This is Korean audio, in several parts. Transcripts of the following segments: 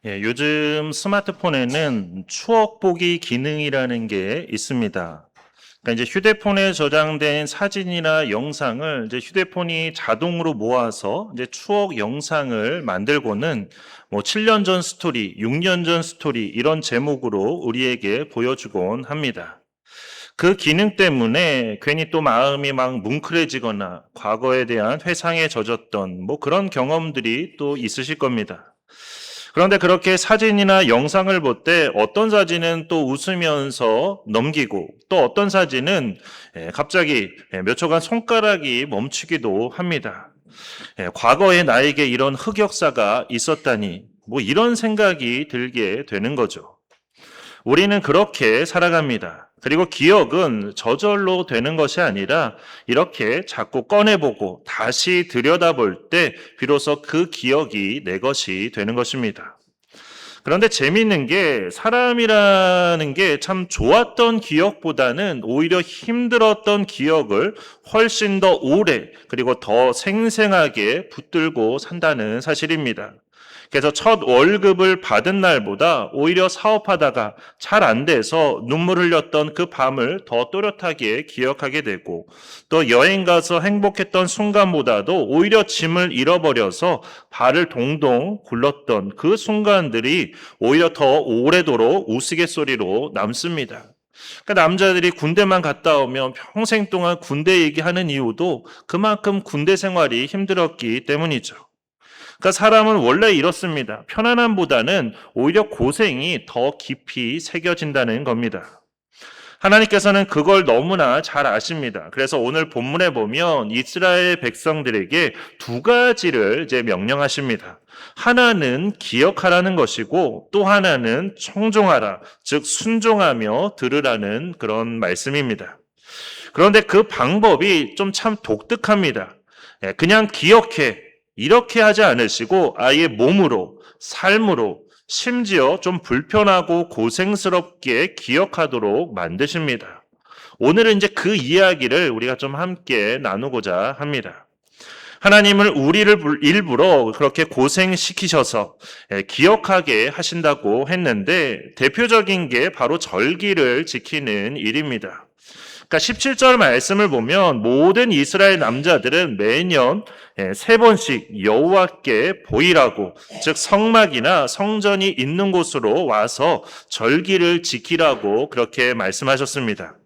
요즘 스마트폰에는 추억 보기 기능이라는 게 있습니다. 그러니까 이제 휴대폰에 저장된 사진이나 영상을 이제 휴대폰이 자동으로 모아서 이제 추억 영상을 만들고는 뭐 7년 전 스토리, 6년 전 스토리 이런 제목으로 우리에게 보여주곤 합니다. 그 기능 때문에 괜히 또 마음이 막 뭉클해지거나 과거에 대한 회상에 젖었던 뭐 그런 경험들이 또 있으실 겁니다. 그런데 그렇게 사진이나 영상을 볼 때 어떤 사진은 또 웃으면서 넘기고 또 어떤 사진은 갑자기 몇 초간 손가락이 멈추기도 합니다. 과거에 나에게 이런 흑역사가 있었다니 뭐 이런 생각이 들게 되는 거죠. 우리는 그렇게 살아갑니다. 그리고 기억은 저절로 되는 것이 아니라 이렇게 자꾸 꺼내보고 다시 들여다볼 때 비로소 그 기억이 내 것이 되는 것입니다. 그런데 재미있는 게 사람이라는 게 참 좋았던 기억보다는 오히려 힘들었던 기억을 훨씬 더 오래 그리고 더 생생하게 붙들고 산다는 사실입니다. 그래서 첫 월급을 받은 날보다 오히려 사업하다가 잘 안 돼서 눈물 흘렸던 그 밤을 더 또렷하게 기억하게 되고 또 여행 가서 행복했던 순간보다도 오히려 짐을 잃어버려서 발을 동동 굴렀던 그 순간들이 오히려 더 오래도록 우스갯소리로 남습니다. 그러니까 남자들이 군대만 갔다 오면 평생 동안 군대 얘기하는 이유도 그만큼 군대 생활이 힘들었기 때문이죠. 그러니까 사람은 원래 이렇습니다. 편안함보다는 오히려 고생이 더 깊이 새겨진다는 겁니다. 하나님께서는 그걸 너무나 잘 아십니다. 그래서 오늘 본문에 보면 이스라엘 백성들에게 두 가지를 이제 명령하십니다. 하나는 기억하라는 것이고 또 하나는 청종하라, 즉 순종하며 들으라는 그런 말씀입니다. 그런데 그 방법이 좀 참 독특합니다. 그냥 기억해. 이렇게 하지 않으시고 아예 몸으로, 삶으로, 심지어 좀 불편하고 고생스럽게 기억하도록 만드십니다. 오늘은 이제 그 이야기를 우리가 좀 함께 나누고자 합니다. 하나님을 우리를 일부러 그렇게 고생시키셔서 기억하게 하신다고 했는데 대표적인 게 바로 절기를 지키는 일입니다. 그러니까 17절 말씀을 보면 모든 이스라엘 남자들은 매년 세 번씩 여호와께 보이라고 즉 성막이나 성전이 있는 곳으로 와서 절기를 지키라고 그렇게 말씀하셨습니다.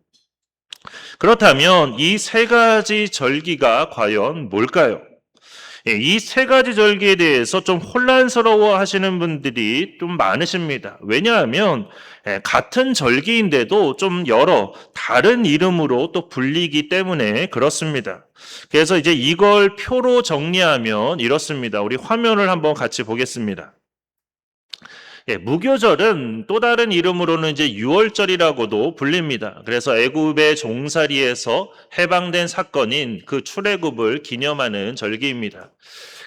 그렇다면 이 세 가지 절기가 과연 뭘까요? 이 세 가지 절기에 대해서 좀 혼란스러워 하시는 분들이 좀 많으십니다. 왜냐하면 같은 절기인데도 좀 여러 다른 이름으로 또 불리기 때문에 그렇습니다. 그래서 이제 이걸 표로 정리하면 이렇습니다. 우리 화면을 한번 같이 보겠습니다. 무교절은 또 다른 이름으로는 이제 유월절이라고도 불립니다. 그래서 애굽의 종살이에서 해방된 사건인 그 출애굽을 기념하는 절기입니다.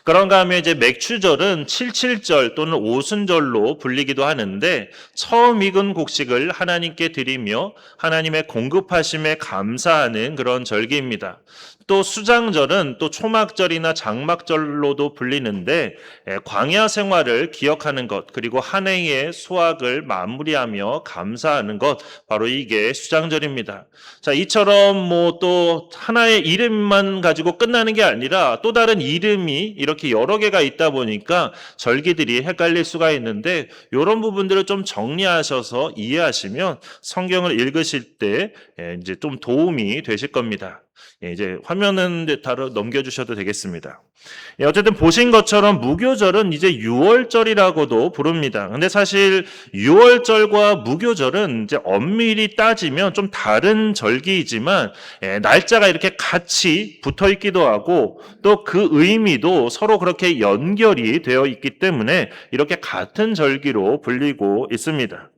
그런가 하면 이제 맥추절은 칠칠절 또는 오순절로 불리기도 하는데 처음 익은 곡식을 하나님께 드리며 하나님의 공급하심에 감사하는 그런 절기입니다. 또 수장절은 또 초막절이나 장막절로도 불리는데 광야 생활을 기억하는 것 그리고 한 해의 수확을 마무리하며 감사하는 것 바로 이게 수장절입니다. 자, 이처럼 뭐 또 하나의 이름만 가지고 끝나는 게 아니라 또 다른 이름이 이렇게 여러 개가 있다 보니까 절기들이 헷갈릴 수가 있는데 이런 부분들을 좀 정리하셔서 이해하시면 성경을 읽으실 때 이제 좀 도움이 되실 겁니다. 이제 화면은 다로 넘겨주셔도 되겠습니다. 어쨌든 보신 것처럼 무교절은 이제 유월절이라고도 부릅니다. 근데 사실 유월절과 무교절은 이제 엄밀히 따지면 좀 다른 절기이지만 날짜가 이렇게 같이 붙어 있기도 하고 또 그 의미도 서로 그렇게 연결이 되어 있기 때문에 이렇게 같은 절기로 불리고 있습니다.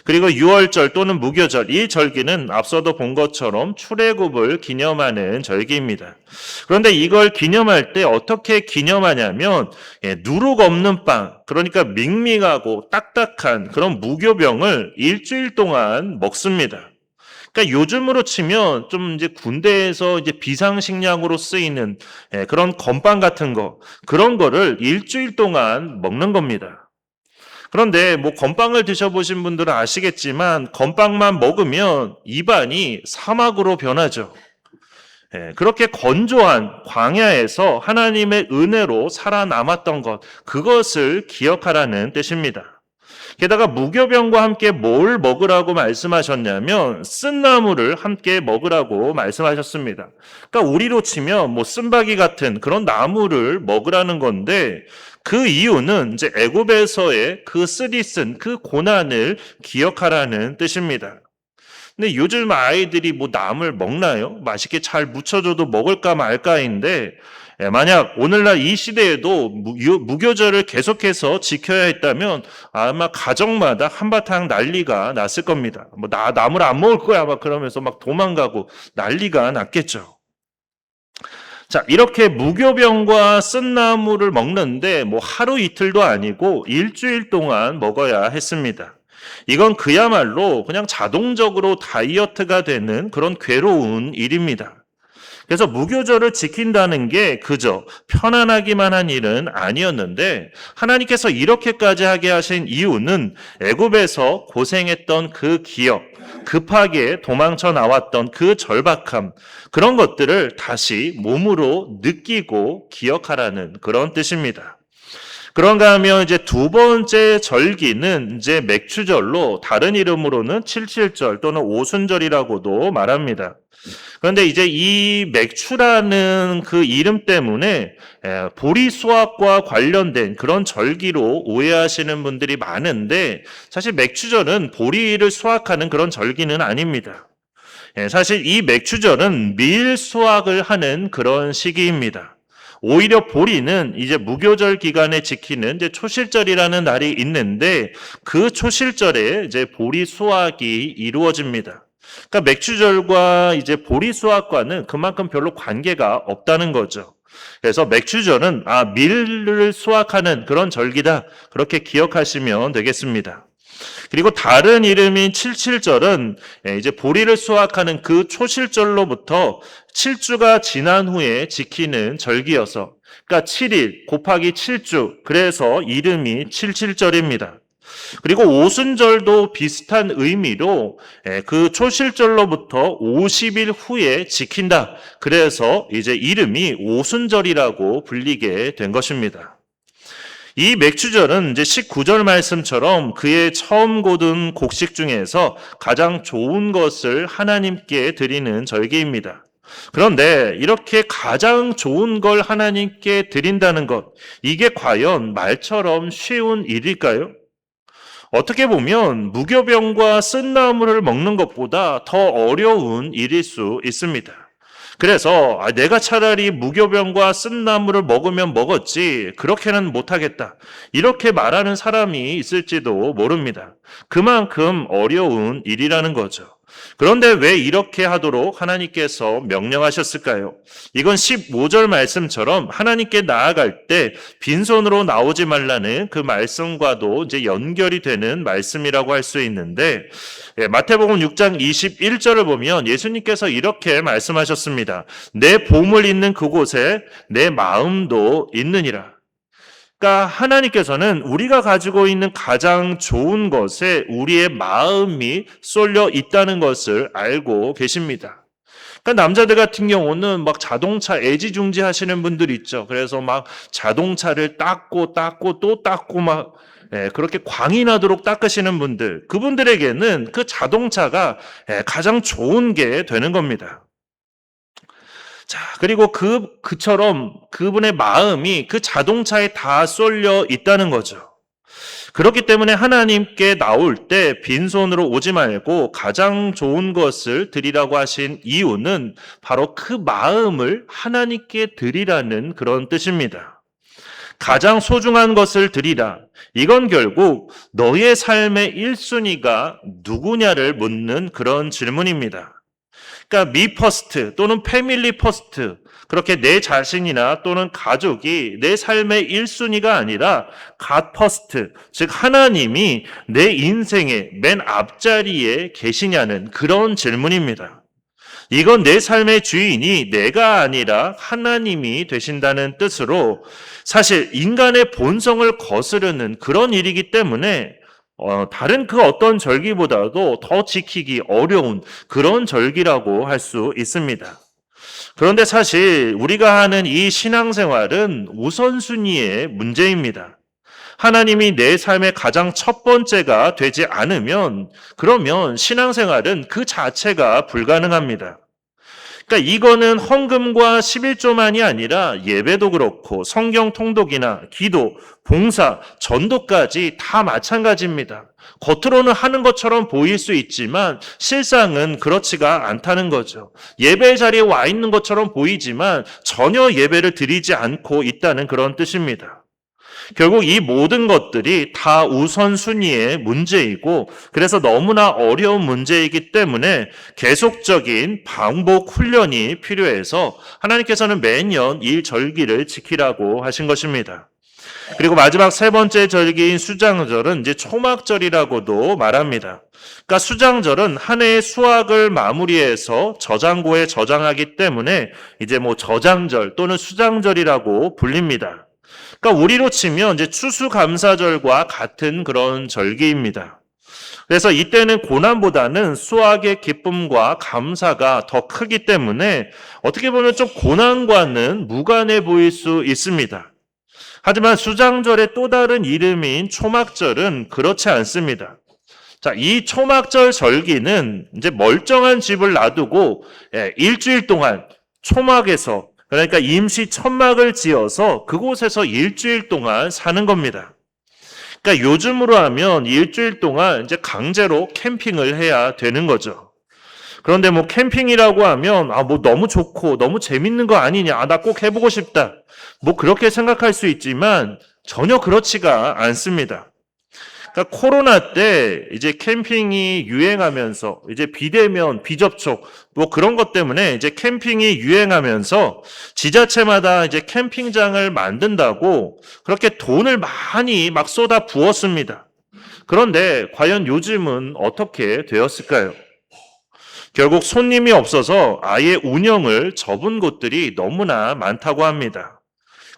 그리고 유월절 또는 무교절 이 절기는 앞서도 본 것처럼 출애굽을 기념하는 절기입니다. 그런데 이걸 기념할 때 어떻게 기념하냐면 누룩 없는 빵 그러니까 밍밍하고 딱딱한 그런 무교병을 일주일 동안 먹습니다. 그러니까 요즘으로 치면 좀 이제 군대에서 이제 비상식량으로 쓰이는 그런 건빵 같은 거 그런 거를 일주일 동안 먹는 겁니다. 그런데 뭐 건빵을 드셔보신 분들은 아시겠지만 건빵만 먹으면 입안이 사막으로 변하죠. 그렇게 건조한 광야에서 하나님의 은혜로 살아남았던 것, 그것을 기억하라는 뜻입니다. 게다가 무교병과 함께 뭘 먹으라고 말씀하셨냐면 쓴나물을 함께 먹으라고 말씀하셨습니다. 그러니까 우리로 치면 뭐 쓴바귀 같은 그런 나무를 먹으라는 건데 그 이유는 이제 애굽에서의 그 쓰디쓴 그 고난을 기억하라는 뜻입니다. 근데 요즘 아이들이 뭐 나물 먹나요? 맛있게 잘 무쳐줘도 먹을까 말까인데 만약 오늘날 이 시대에도 무교절을 계속해서 지켜야 했다면 아마 가정마다 한바탕 난리가 났을 겁니다. 뭐 나 나물 안 먹을 거야 막 그러면서 막 도망가고 난리가 났겠죠. 자, 이렇게 무교병과 쓴나물을 먹는데 뭐 하루 이틀도 아니고 일주일 동안 먹어야 했습니다. 이건 그야말로 그냥 자동적으로 다이어트가 되는 그런 괴로운 일입니다. 그래서 무교절을 지킨다는 게 그저 편안하기만 한 일은 아니었는데 하나님께서 이렇게까지 하게 하신 이유는 애굽에서 고생했던 그 기억, 급하게 도망쳐 나왔던 그 절박함, 그런 것들을 다시 몸으로 느끼고 기억하라는 그런 뜻입니다. 그런가 하면 이제 두 번째 절기는 이제 맥추절로 다른 이름으로는 칠칠절 또는 오순절이라고도 말합니다. 그런데 이제 이 맥추라는 그 이름 때문에 보리 수확과 관련된 그런 절기로 오해하시는 분들이 많은데 사실 맥추절은 보리를 수확하는 그런 절기는 아닙니다. 사실 이 맥추절은 밀 수확을 하는 그런 시기입니다. 오히려 보리는 이제 무교절 기간에 지키는 이제 초실절이라는 날이 있는데 그 초실절에 이제 보리 수확이 이루어집니다. 그러니까 맥추절과 이제 보리 수확과는 그만큼 별로 관계가 없다는 거죠. 그래서 맥추절은 밀을 수확하는 그런 절기다. 그렇게 기억하시면 되겠습니다. 그리고 다른 이름인 칠칠절은 이제 보리를 수확하는 그 초실절로부터 7주가 지난 후에 지키는 절기여서 그러니까 7일 곱하기 7주 그래서 이름이 칠칠절입니다. 그리고 오순절도 비슷한 의미로 그 초실절로부터 50일 후에 지킨다. 그래서 이제 이름이 오순절이라고 불리게 된 것입니다. 이 맥추절은 이제 19절 말씀처럼 그의 처음 거둔 곡식 중에서 가장 좋은 것을 하나님께 드리는 절기입니다. 그런데 이렇게 가장 좋은 걸 하나님께 드린다는 것, 이게 과연 말처럼 쉬운 일일까요? 어떻게 보면 무교병과 쓴나물을 먹는 것보다 더 어려운 일일 수 있습니다. 그래서 내가 차라리 무교병과 쓴나물을 먹으면 먹었지 그렇게는 못하겠다. 이렇게 말하는 사람이 있을지도 모릅니다. 그만큼 어려운 일이라는 거죠. 그런데 왜 이렇게 하도록 하나님께서 명령하셨을까요? 이건 15절 말씀처럼 하나님께 나아갈 때 빈손으로 나오지 말라는 그 말씀과도 이제 연결이 되는 말씀이라고 할 수 있는데 마태복음 6장 21절을 보면 예수님께서 이렇게 말씀하셨습니다. 내 보물 있는 그곳에 내 마음도 있느니라. 그러니까 하나님께서는 우리가 가지고 있는 가장 좋은 것에 우리의 마음이 쏠려 있다는 것을 알고 계십니다. 그러니까 남자들 같은 경우는 막 자동차 애지중지 하시는 분들 있죠. 그래서 막 자동차를 닦고 또 닦고 막 그렇게 광이 나도록 닦으시는 분들, 그분들에게는 그 자동차가 가장 좋은 게 되는 겁니다. 자, 그리고 그처럼 그분의 마음이 그 자동차에 다 쏠려 있다는 거죠. 그렇기 때문에 하나님께 나올 때 빈손으로 오지 말고 가장 좋은 것을 드리라고 하신 이유는 바로 그 마음을 하나님께 드리라는 그런 뜻입니다. 가장 소중한 것을 드리라. 이건 결국 너의 삶의 1순위가 누구냐를 묻는 그런 질문입니다. 그러니까 me first 또는 family first, 그렇게 내 자신이나 또는 가족이 내 삶의 1순위가 아니라 God first, 즉 하나님이 내 인생의 맨 앞자리에 계시냐는 그런 질문입니다. 이건 내 삶의 주인이 내가 아니라 하나님이 되신다는 뜻으로 사실 인간의 본성을 거스르는 그런 일이기 때문에 다른 그 어떤 절기보다도 더 지키기 어려운 그런 절기라고 할 수 있습니다. 그런데 사실 우리가 하는 이 신앙생활은 우선순위의 문제입니다. 하나님이 내 삶의 가장 첫 번째가 되지 않으면 그러면 신앙생활은 그 자체가 불가능합니다. 그러니까 이거는 헌금과 11조만이 아니라 예배도 그렇고 성경 통독이나 기도, 봉사, 전도까지 다 마찬가지입니다. 겉으로는 하는 것처럼 보일 수 있지만 실상은 그렇지가 않다는 거죠. 예배 자리에 와 있는 것처럼 보이지만 전혀 예배를 드리지 않고 있다는 그런 뜻입니다. 결국 이 모든 것들이 다 우선순위의 문제이고 그래서 너무나 어려운 문제이기 때문에 계속적인 반복 훈련이 필요해서 하나님께서는 매년 이 절기를 지키라고 하신 것입니다. 그리고 마지막 세 번째 절기인 수장절은 이제 초막절이라고도 말합니다. 그러니까 수장절은 한 해의 수확을 마무리해서 저장고에 저장하기 때문에 이제 저장절 또는 수장절이라고 불립니다. 그러니까 우리로 치면 이제 추수감사절과 같은 그런 절기입니다. 그래서 이때는 고난보다는 수확의 기쁨과 감사가 더 크기 때문에 어떻게 보면 좀 고난과는 무관해 보일 수 있습니다. 하지만 수장절의 또 다른 이름인 초막절은 그렇지 않습니다. 자, 이 초막절 절기는 이제 멀쩡한 집을 놔두고 일주일 동안 초막에서 그러니까 임시 천막을 지어서 그곳에서 일주일 동안 사는 겁니다. 그러니까 요즘으로 하면 일주일 동안 이제 강제로 캠핑을 해야 되는 거죠. 그런데 캠핑이라고 하면 너무 좋고 너무 재밌는 거 아니냐, 나 꼭 해보고 싶다. 그렇게 생각할 수 있지만 전혀 그렇지가 않습니다. 그러니까 코로나 때 이제 캠핑이 유행하면서 이제 비대면, 비접촉 그런 것 때문에 이제 캠핑이 유행하면서 지자체마다 이제 캠핑장을 만든다고 그렇게 돈을 많이 막 쏟아 부었습니다. 그런데 과연 요즘은 어떻게 되었을까요? 결국 손님이 없어서 아예 운영을 접은 곳들이 너무나 많다고 합니다.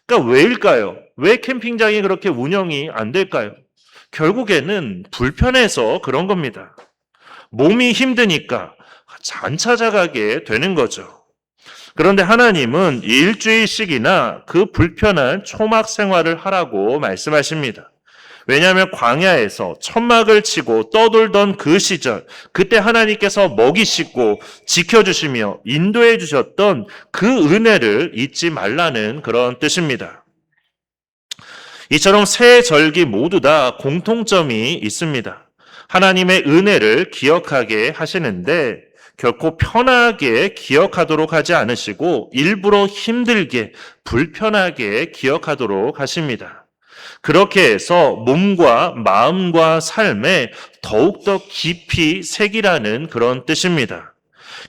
그러니까 왜일까요? 왜 캠핑장이 그렇게 운영이 안 될까요? 결국에는 불편해서 그런 겁니다. 몸이 힘드니까 안 찾아가게 되는 거죠. 그런데 하나님은 일주일씩이나 그 불편한 초막 생활을 하라고 말씀하십니다. 왜냐하면 광야에서 천막을 치고 떠돌던 그 시절, 그때 하나님께서 먹이시고 지켜주시며 인도해 주셨던 그 은혜를 잊지 말라는 그런 뜻입니다. 이처럼 세 절기 모두 다 공통점이 있습니다. 하나님의 은혜를 기억하게 하시는데 결코 편하게 기억하도록 하지 않으시고 일부러 힘들게 불편하게 기억하도록 하십니다. 그렇게 해서 몸과 마음과 삶에 더욱더 깊이 새기라는 그런 뜻입니다.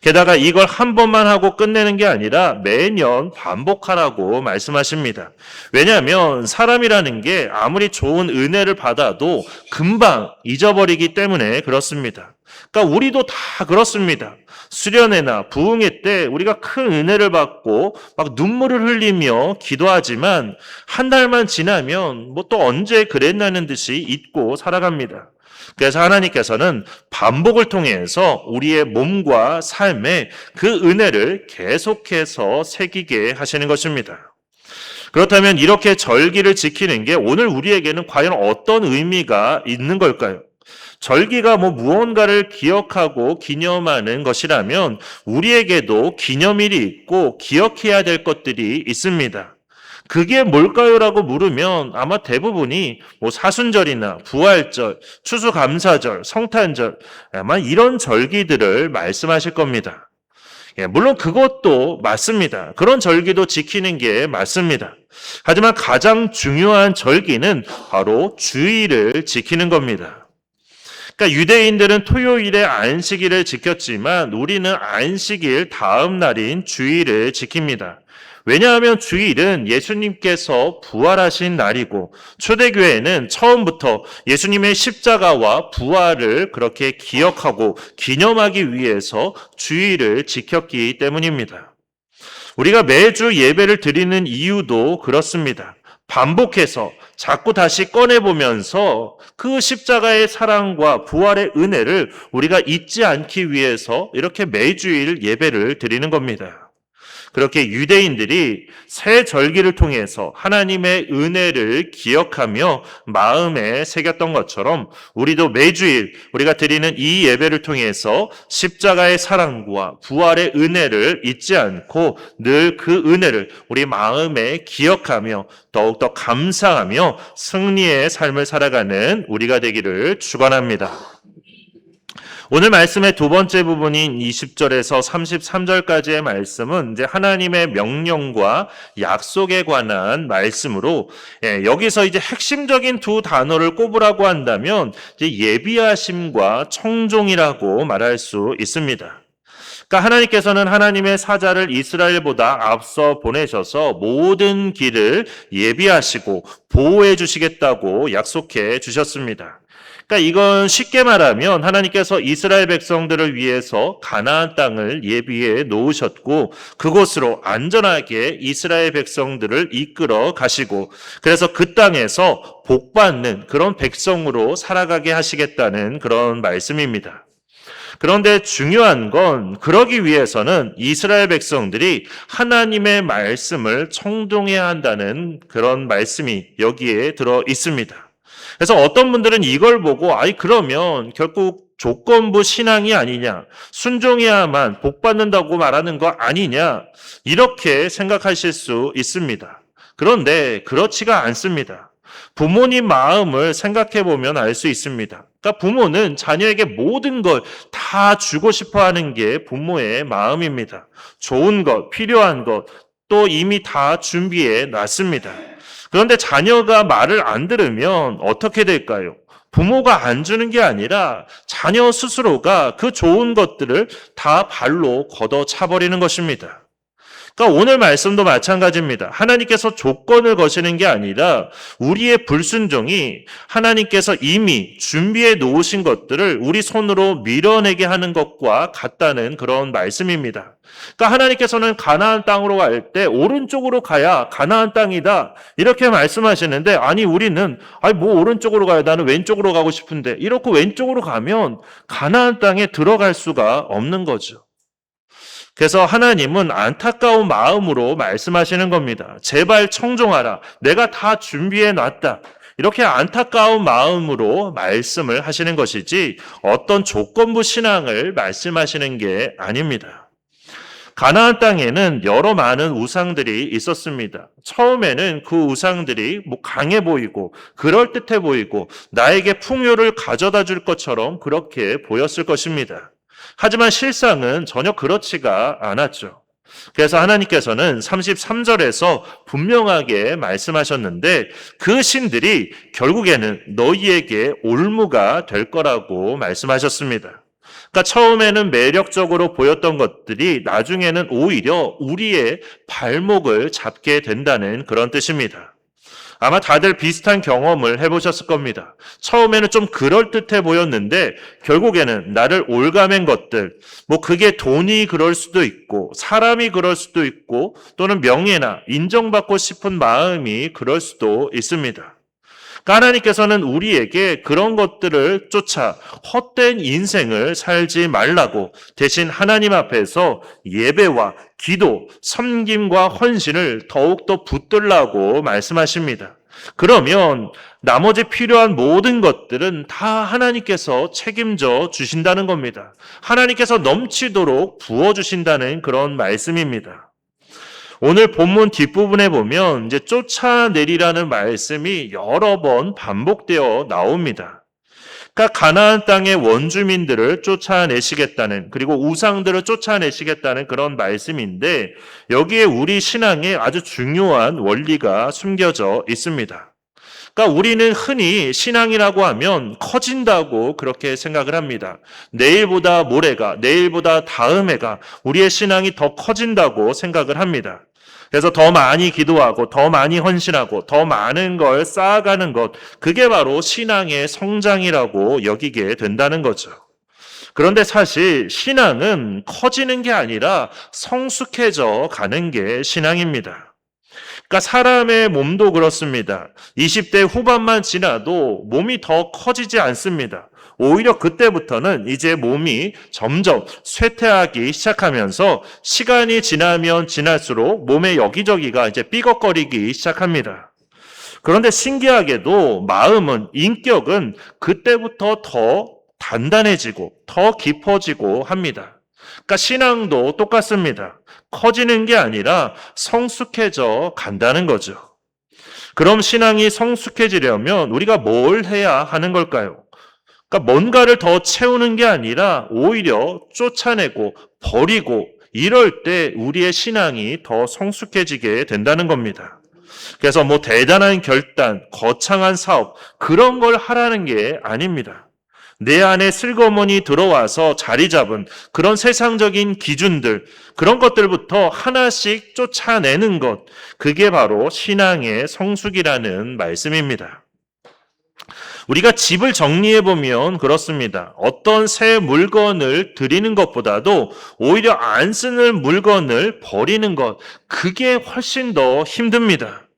게다가 이걸 한 번만 하고 끝내는 게 아니라 매년 반복하라고 말씀하십니다. 왜냐하면 사람이라는 게 아무리 좋은 은혜를 받아도 금방 잊어버리기 때문에 그렇습니다. 그러니까 우리도 다 그렇습니다. 수련회나 부흥회 때 우리가 큰 은혜를 받고 막 눈물을 흘리며 기도하지만 한 달만 지나면 또 언제 그랬나는 듯이 잊고 살아갑니다. 그래서 하나님께서는 반복을 통해서 우리의 몸과 삶에 그 은혜를 계속해서 새기게 하시는 것입니다. 그렇다면 이렇게 절기를 지키는 게 오늘 우리에게는 과연 어떤 의미가 있는 걸까요? 절기가 무언가를 기억하고 기념하는 것이라면 우리에게도 기념일이 있고 기억해야 될 것들이 있습니다. 그게 뭘까요? 라고 물으면 아마 대부분이 사순절이나 부활절, 추수감사절, 성탄절 아마 이런 절기들을 말씀하실 겁니다. 물론 그것도 맞습니다. 그런 절기도 지키는 게 맞습니다. 하지만 가장 중요한 절기는 바로 주일을 지키는 겁니다. 그러니까 유대인들은 토요일에 안식일을 지켰지만 우리는 안식일 다음 날인 주일을 지킵니다. 왜냐하면 주일은 예수님께서 부활하신 날이고 초대교회는 처음부터 예수님의 십자가와 부활을 그렇게 기억하고 기념하기 위해서 주일을 지켰기 때문입니다. 우리가 매주 예배를 드리는 이유도 그렇습니다. 반복해서 자꾸 다시 꺼내보면서 그 십자가의 사랑과 부활의 은혜를 우리가 잊지 않기 위해서 이렇게 매주일 예배를 드리는 겁니다. 그렇게 유대인들이 새 절기를 통해서 하나님의 은혜를 기억하며 마음에 새겼던 것처럼 우리도 매주일 우리가 드리는 이 예배를 통해서 십자가의 사랑과 부활의 은혜를 잊지 않고 늘 그 은혜를 우리 마음에 기억하며 더욱더 감사하며 승리의 삶을 살아가는 우리가 되기를 축원합니다. 오늘 말씀의 두 번째 부분인 20절에서 33절까지의 말씀은 이제 하나님의 명령과 약속에 관한 말씀으로 여기서 이제 핵심적인 두 단어를 꼽으라고 한다면 이제 예비하심과 청종이라고 말할 수 있습니다. 그러니까 하나님께서는 하나님의 사자를 이스라엘보다 앞서 보내셔서 모든 길을 예비하시고 보호해 주시겠다고 약속해 주셨습니다. 그러니까 이건 쉽게 말하면 하나님께서 이스라엘 백성들을 위해서 가나안 땅을 예비해 놓으셨고 그곳으로 안전하게 이스라엘 백성들을 이끌어 가시고 그래서 그 땅에서 복받는 그런 백성으로 살아가게 하시겠다는 그런 말씀입니다. 그런데 중요한 건 그러기 위해서는 이스라엘 백성들이 하나님의 말씀을 청종해야 한다는 그런 말씀이 여기에 들어 있습니다. 그래서 어떤 분들은 이걸 보고 그러면 결국 조건부 신앙이 아니냐, 순종해야만 복 받는다고 말하는 거 아니냐 이렇게 생각하실 수 있습니다. 그런데 그렇지가 않습니다. 부모님 마음을 생각해 보면 알 수 있습니다. 그러니까 부모는 자녀에게 모든 걸 다 주고 싶어 하는 게 부모의 마음입니다. 좋은 것, 필요한 것, 또 이미 다 준비해 놨습니다. 그런데 자녀가 말을 안 들으면 어떻게 될까요? 부모가 안 주는 게 아니라 자녀 스스로가 그 좋은 것들을 다 발로 걷어차버리는 것입니다. 그러니까 오늘 말씀도 마찬가지입니다. 하나님께서 조건을 거시는 게 아니라 우리의 불순종이 하나님께서 이미 준비해 놓으신 것들을 우리 손으로 밀어내게 하는 것과 같다는 그런 말씀입니다. 그러니까 하나님께서는 가나안 땅으로 갈 때 오른쪽으로 가야 가나안 땅이다 이렇게 말씀하시는데 우리는 뭐 오른쪽으로 가야 나는 왼쪽으로 가고 싶은데 이렇게 왼쪽으로 가면 가나안 땅에 들어갈 수가 없는 거죠. 그래서 하나님은 안타까운 마음으로 말씀하시는 겁니다. 제발 청종하라. 내가 다 준비해 놨다. 이렇게 안타까운 마음으로 말씀을 하시는 것이지 어떤 조건부 신앙을 말씀하시는 게 아닙니다. 가나안 땅에는 여러 많은 우상들이 있었습니다. 처음에는 그 우상들이 강해 보이고 그럴듯해 보이고 나에게 풍요를 가져다 줄 것처럼 그렇게 보였을 것입니다. 하지만 실상은 전혀 그렇지가 않았죠. 그래서 하나님께서는 33절에서 분명하게 말씀하셨는데 그 신들이 결국에는 너희에게 올무가 될 거라고 말씀하셨습니다. 그러니까 처음에는 매력적으로 보였던 것들이 나중에는 오히려 우리의 발목을 잡게 된다는 그런 뜻입니다. 아마 다들 비슷한 경험을 해보셨을 겁니다. 처음에는 좀 그럴듯해 보였는데 결국에는 나를 올가맨 것들, 그게 돈이 그럴 수도 있고 사람이 그럴 수도 있고 또는 명예나 인정받고 싶은 마음이 그럴 수도 있습니다. 하나님께서는 우리에게 그런 것들을 쫓아 헛된 인생을 살지 말라고 대신 하나님 앞에서 예배와 기도, 섬김과 헌신을 더욱더 붙들라고 말씀하십니다. 그러면 나머지 필요한 모든 것들은 다 하나님께서 책임져 주신다는 겁니다. 하나님께서 넘치도록 부어주신다는 그런 말씀입니다. 오늘 본문 뒷부분에 보면 이제 쫓아내리라는 말씀이 여러 번 반복되어 나옵니다. 그러니까 가나안 땅의 원주민들을 쫓아내시겠다는 그리고 우상들을 쫓아내시겠다는 그런 말씀인데 여기에 우리 신앙에 아주 중요한 원리가 숨겨져 있습니다. 그러니까 우리는 흔히 신앙이라고 하면 커진다고 그렇게 생각을 합니다. 내일보다 모레가, 내일보다 다음 해가 우리의 신앙이 더 커진다고 생각을 합니다. 그래서 더 많이 기도하고 더 많이 헌신하고 더 많은 걸 쌓아가는 것, 그게 바로 신앙의 성장이라고 여기게 된다는 거죠. 그런데 사실 신앙은 커지는 게 아니라 성숙해져 가는 게 신앙입니다. 그러니까 사람의 몸도 그렇습니다. 20대 후반만 지나도 몸이 더 커지지 않습니다. 오히려 그때부터는 이제 몸이 점점 쇠퇴하기 시작하면서 시간이 지나면 지날수록 몸의 여기저기가 이제 삐걱거리기 시작합니다. 그런데 신기하게도 마음은, 인격은 그때부터 더 단단해지고 더 깊어지고 합니다. 그러니까 신앙도 똑같습니다. 커지는 게 아니라 성숙해져 간다는 거죠. 그럼 신앙이 성숙해지려면 우리가 뭘 해야 하는 걸까요? 그러니까 뭔가를 더 채우는 게 아니라 오히려 쫓아내고 버리고 이럴 때 우리의 신앙이 더 성숙해지게 된다는 겁니다. 그래서 뭐 대단한 결단, 거창한 사업 그런 걸 하라는 게 아닙니다. 내 안에 슬그머니 들어와서 자리 잡은 그런 세상적인 기준들, 그런 것들부터 하나씩 쫓아내는 것, 그게 바로 신앙의 성숙이라는 말씀입니다. 우리가 집을 정리해보면 그렇습니다. 어떤 새 물건을 드리는 것보다도 오히려 안 쓰는 물건을 버리는 것, 그게 훨씬 더 힘듭니다.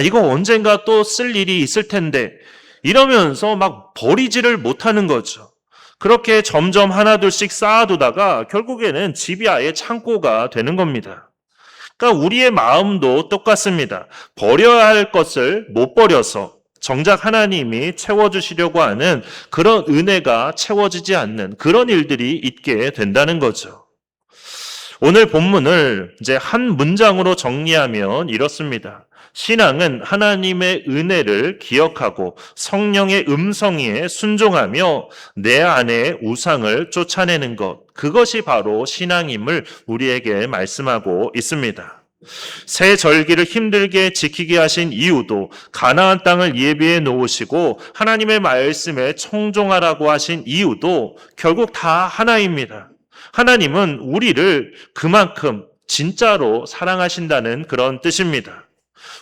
이거 언젠가 또 쓸 일이 있을 텐데 이러면서 막 버리지를 못하는 거죠. 그렇게 점점 하나둘씩 쌓아두다가 결국에는 집이 아예 창고가 되는 겁니다. 그러니까 우리의 마음도 똑같습니다. 버려야 할 것을 못 버려서 정작 하나님이 채워주시려고 하는 그런 은혜가 채워지지 않는 그런 일들이 있게 된다는 거죠. 오늘 본문을 이제 한 문장으로 정리하면 이렇습니다. 신앙은 하나님의 은혜를 기억하고 성령의 음성에 순종하며 내 안에 우상을 쫓아내는 것, 그것이 바로 신앙임을 우리에게 말씀하고 있습니다. 새 절기를 힘들게 지키게 하신 이유도 가나안 땅을 예비해 놓으시고 하나님의 말씀에 청종하라고 하신 이유도 결국 다 하나입니다. 하나님은 우리를 그만큼 진짜로 사랑하신다는 그런 뜻입니다.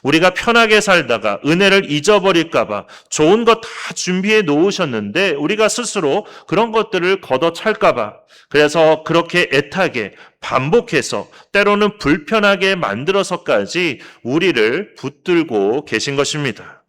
우리가 편하게 살다가 은혜를 잊어버릴까봐 좋은 것 다 준비해 놓으셨는데 우리가 스스로 그런 것들을 걷어찰까봐 그래서 그렇게 애타게 반복해서 때로는 불편하게 만들어서까지 우리를 붙들고 계신 것입니다.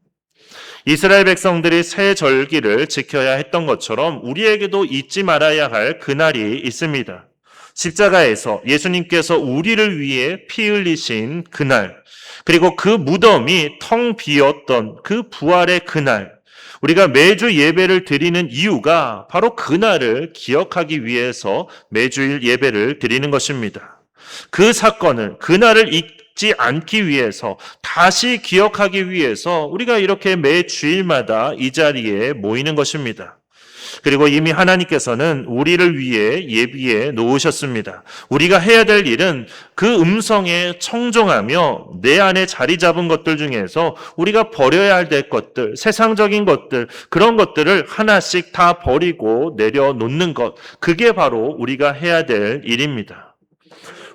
이스라엘 백성들이 새 절기를 지켜야 했던 것처럼 우리에게도 잊지 말아야 할 그날이 있습니다. 십자가에서 예수님께서 우리를 위해 피 흘리신 그날, 그리고 그 무덤이 텅 비었던 그 부활의 그날, 우리가 매주 예배를 드리는 이유가 바로 그날을 기억하기 위해서 매주일 예배를 드리는 것입니다. 그 사건을, 그날을 잊지 않기 위해서, 다시 기억하기 위해서 우리가 이렇게 매 주일마다 이 자리에 모이는 것입니다. 그리고 이미 하나님께서는 우리를 위해 예비해 놓으셨습니다. 우리가 해야 될 일은 그 음성에 청종하며 내 안에 자리 잡은 것들 중에서 우리가 버려야 할 것들, 세상적인 것들, 그런 것들을 하나씩 다 버리고 내려놓는 것, 그게 바로 우리가 해야 될 일입니다.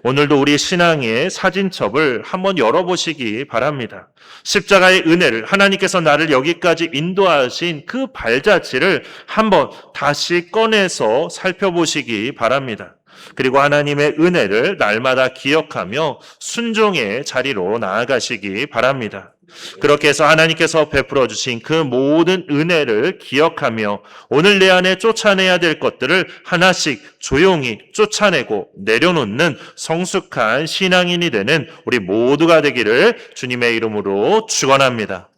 오늘도 우리 신앙의 사진첩을 한번 열어보시기 바랍니다. 십자가의 은혜를, 하나님께서 나를 여기까지 인도하신 그 발자취를 한번 다시 꺼내서 살펴보시기 바랍니다. 그리고 하나님의 은혜를 날마다 기억하며 순종의 자리로 나아가시기 바랍니다. 그렇게 해서 하나님께서 베풀어 주신 그 모든 은혜를 기억하며 오늘 내 안에 쫓아내야 될 것들을 하나씩 조용히 쫓아내고 내려놓는 성숙한 신앙인이 되는 우리 모두가 되기를 주님의 이름으로 축원합니다.